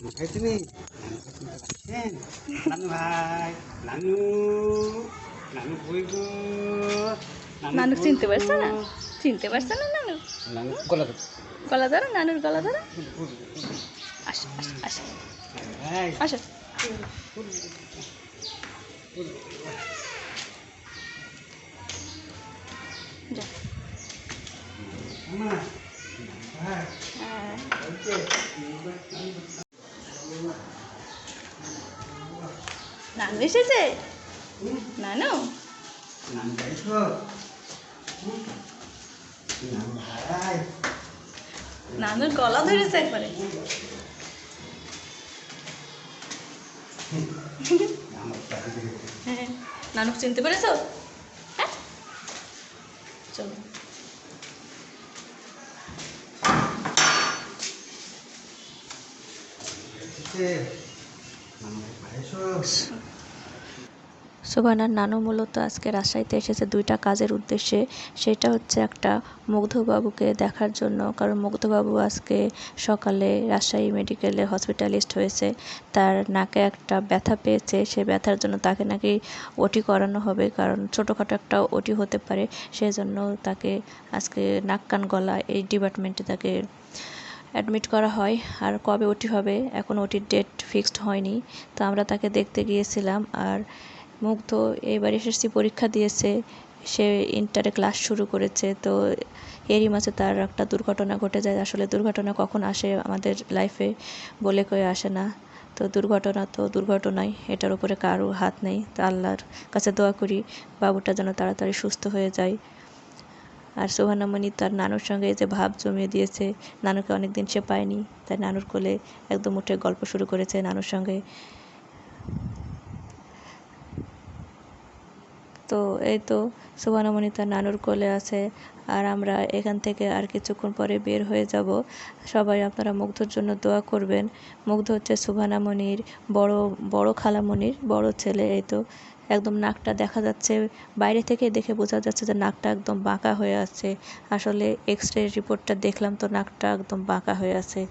তুমি নানু ভাই নানু নানু কই গো নানু চিনতে পারছো না? চিনতে পারছো না নানু? নানু গলা তো গলা ধরো, নানুর গলা ধরো। আসো আসো আসো আসো। যাও। হ্যাঁ। নানু এসেছে। নানু নানু যাইছো নানু ভাই নানুর গলা ধরেছে একবারে। হ্যাঁ, নানু চিনতে পেরেছো? হ্যাঁ, চলো। সুবহানার নানু মূলত আজকে রাজশাহীতে এসেছে দুইটা কাজের উদ্দেশ্যে। সেটা হচ্ছে একটা মুগ্ধবাবুকে দেখার জন্য, কারণ মুগ্ধবাবু আজকে সকালে রাজশাহী মেডিকেলে হসপিটালিস্ট হয়েছে। তার নাকে একটা ব্যথা পেয়েছে, সে ব্যথার জন্য তাকে নাকি ওটি করানো হবে, কারণ ছোটোখাটো একটা ওটি হতে পারে। সেই জন্য তাকে আজকে নাক কান গলা এই ডিপার্টমেন্টে তাকে অ্যাডমিট করা হয়। আর কবে ওটি হবে এখন ওটির ডেট ফিক্সড হয়নি। তো আমরা তাকে দেখতে গিয়েছিলাম। আর মুগ্ধ এবার এসএসসি পরীক্ষা দিয়েছে, সে ইন্টারে ক্লাস শুরু করেছে। তো এরই মাঝে তার একটা দুর্ঘটনা ঘটে যায়। আসলে দুর্ঘটনা কখন আসে আমাদের লাইফে বলে কয়ে আসে না। তো দুর্ঘটনা তো দুর্ঘটনাই, এটার উপরে কারো হাত নেই। তো আল্লাহর কাছে দোয়া করি বাবুটা যেন তাড়াতাড়ি সুস্থ হয়ে যায়। আর সুবহানামণি তার নানুর সঙ্গে যে ভাব জমিয়ে দিয়েছে, নানুকে অনেকদিন সে পায়নি, তাই নানুর কোলে একদম উঠে গল্প শুরু করেছে নানুর সঙ্গে। তো এই তো সুবহানামণি তার নানুর কোলে আছে। আর আমরা এখান থেকে আর কিছুক্ষণ পরে বের হয়ে যাব। সবাই আপনারা মুগ্ধর জন্য দোয়া করবেন। মুগ্ধ হচ্ছে সুবহানামণির বড় বড় খালামণির বড় ছেলে। এই তো একদম নাকটা দেখা যাচ্ছে, বাইরে থেকে দেখে বোঝা যাচ্ছে যে নাকটা একদম বাঁকা হয়ে আছে। আসলে এক্স-রে রিপোর্টটা দেখলাম তো নাকটা একদম বাঁকা হয়ে আছে।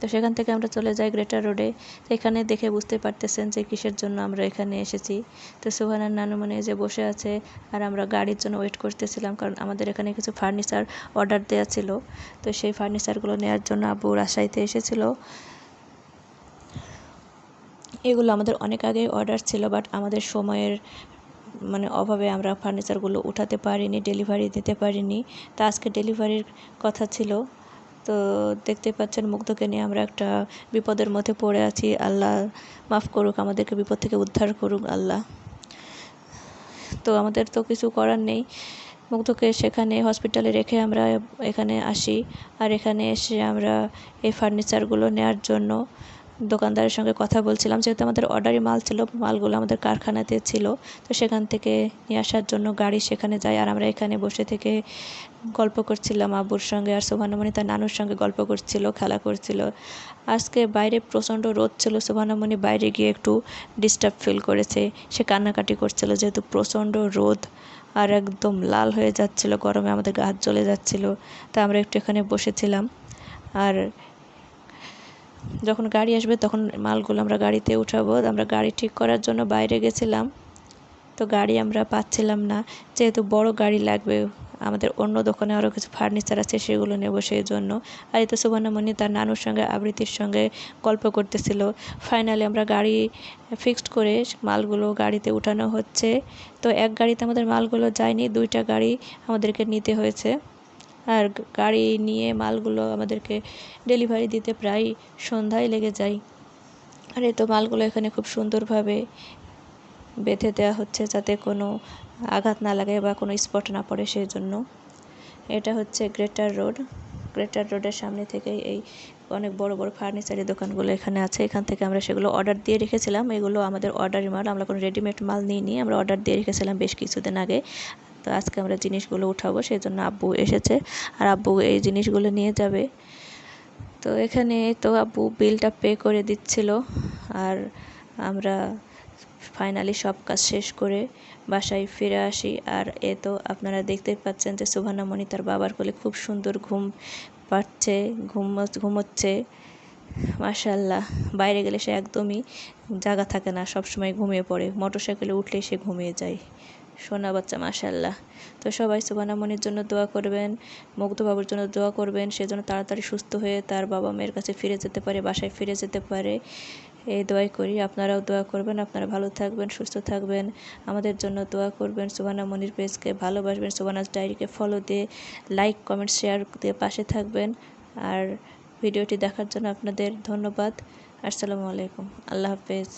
তো সেখান থেকে আমরা চলে যাই গ্রেটার রোডে। তো এখানে দেখে বুঝতে পারতেছেন যে কিসের জন্য আমরা এখানে এসেছি। তো সুবহানার নানু মনে যে বসে আছে, আর আমরা গাড়ির জন্য ওয়েট করতেছিলাম, কারণ আমাদের এখানে কিছু ফার্নিচার অর্ডার দেওয়া ছিল। তো সেই ফার্নিচারগুলো নেওয়ার জন্য আব্বু রাজশাহীতে এসেছিল। এগুলো আমাদের অনেক আগেই অর্ডার ছিল, বাট আমাদের সময়ের অভাবে আমরা ফার্নিচারগুলো উঠাতে পারিনি, ডেলিভারি দিতে পারিনি। তো আজকে ডেলিভারির কথা ছিল। তো দেখতে পাচ্ছেন মুগ্ধকে নিয়ে আমরা একটা বিপদের মধ্যে পড়ে আছি। আল্লাহ মাফ করুক, আমাদেরকে বিপদ থেকে উদ্ধার করুক আল্লাহ। তো আমাদের তো কিছু করার নেই। মুগ্ধকে সেখানে হসপিটালে রেখে আমরা এখানে আসি। আর এখানে এসে আমরা এই ফার্নিচারগুলো নেওয়ার জন্য দোকানদারের সঙ্গে কথা বলছিলাম, যেহেতু আমাদের অর্ডারি মাল ছিল, মালগুলো আমাদের কারখানাতে ছিল। তো সেখান থেকে নিয়ে আসার জন্য গাড়ি সেখানে যায়। আর আমরা এখানে বসে থেকে গল্প করছিলাম আব্বুর সঙ্গে। আর সুবহানামণি তার নানুর সঙ্গে গল্প করছিল, খেলা করছিল। আজকে বাইরে প্রচণ্ড রোদ ছিল, সুবহানামণি বাইরে গিয়ে একটু ডিস্টার্ব ফিল করেছে। সে কান্নাকাটি করছিল, যেহেতু প্রচণ্ড রোদ আর একদম লাল হয়ে যাচ্ছিল গরমে, আমাদের গা হাত জ্বলে যাচ্ছিল। তা আমরা একটু এখানে বসেছিলাম। আর যখন গাড়ি আসবে তখন মালগুলো আমরা গাড়িতে উঠাবো। আমরা গাড়ি ঠিক করার জন্য বাইরে গেছিলাম, তো গাড়ি আমরা পাচ্ছিলাম না। যেহেতু বড় গাড়ি লাগবে, আমাদের অন্য দোকানে আরও কিছু ফার্নিচার আছে, সেগুলো নেব সেই জন্য। আর এই তো সুবহানামণি তার নানুর সঙ্গে আবৃত্তির সঙ্গে গল্প করতেছিল। ফাইনালি আমরা গাড়ি ফিক্সড করে মালগুলো গাড়িতে উঠানো হচ্ছে। তো এক গাড়িতে আমাদের মালগুলো যায়নি, দুইটা গাড়ি আমাদেরকে নিতে হয়েছে। আর গাড়ি নিয়ে মালগুলো আমাদেরকে ডেলিভারি দিতে প্রায় সন্ধ্যায় লেগে যায়। আর এই তো মালগুলো এখানে খুব সুন্দরভাবে বেঁধে দেওয়া হচ্ছে, যাতে কোনো আঘাত না লাগে বা কোনো স্পট না পড়ে, সেই জন্য। এটা হচ্ছে গ্রেটার রোড। গ্রেটার রোডের সামনে থেকেই এই অনেক বড় বড় ফার্নিচারের দোকানগুলো এখানে আছে। এখান থেকে আমরা সেগুলো অর্ডার দিয়ে রেখেছিলাম। এগুলো আমাদের অর্ডারি মাল, আমরা কোনো রেডিমেড মাল নিইনি, আমরা অর্ডার দিয়ে রেখেছিলাম বেশ কিছুদিন আগে। তো আজকে আমরা জিনিসগুলো উঠাবো, সেই জন্য আব্বু এসেছে। আর আব্বু এই জিনিসগুলো নিয়ে যাবে। তো এখানে তো আব্বু বিলটা পে করে দিচ্ছিল। আর আমরা ফাইনালি সব কাজ শেষ করে বাসায় ফিরে আসি। আর এ তো আপনারা দেখতেই পাচ্ছেন যে সুবহানামণি তার বাবার কোলে খুব সুন্দর ঘুম পাচ্ছে, ঘুমোচ্ছে। মাশাআল্লাহ, বাইরে গেলে সে একদমই জাগা থাকে না, সবসময় ঘুমিয়ে পড়ে, মোটরসাইকেলে উঠলেই সে ঘুমিয়ে যায়। সোনা বাচ্চা মাশাআল্লাহ। তো সবাই সুবহানা মনির জন্য দোয়া করবেন, মুগ্ধ বাবুর জন্য দোয়া করবেন, সে যেন তাড়াতাড়ি সুস্থ হয়ে তার বাবা মায়ের কাছে ফিরে যেতে পারে, বাসায় ফিরে যেতে পারে, এই দোয়াই করি। আপনারাও দোয়া করবেন, আপনারা ভালো থাকবেন, সুস্থ থাকবেন, আমাদের জন্য দোয়া করবেন। সুবহানা মনির পেজকে ভালোবাসবেন, সুবহানাস ডায়েরিকে ফলো দিয়ে লাইক কমেন্ট শেয়ার দিয়ে পাশে থাকবেন। আর ভিডিওটি দেখার জন্য আপনাদের ধন্যবাদ। আসসালামু আলাইকুম, আল্লাহ হাফেজ।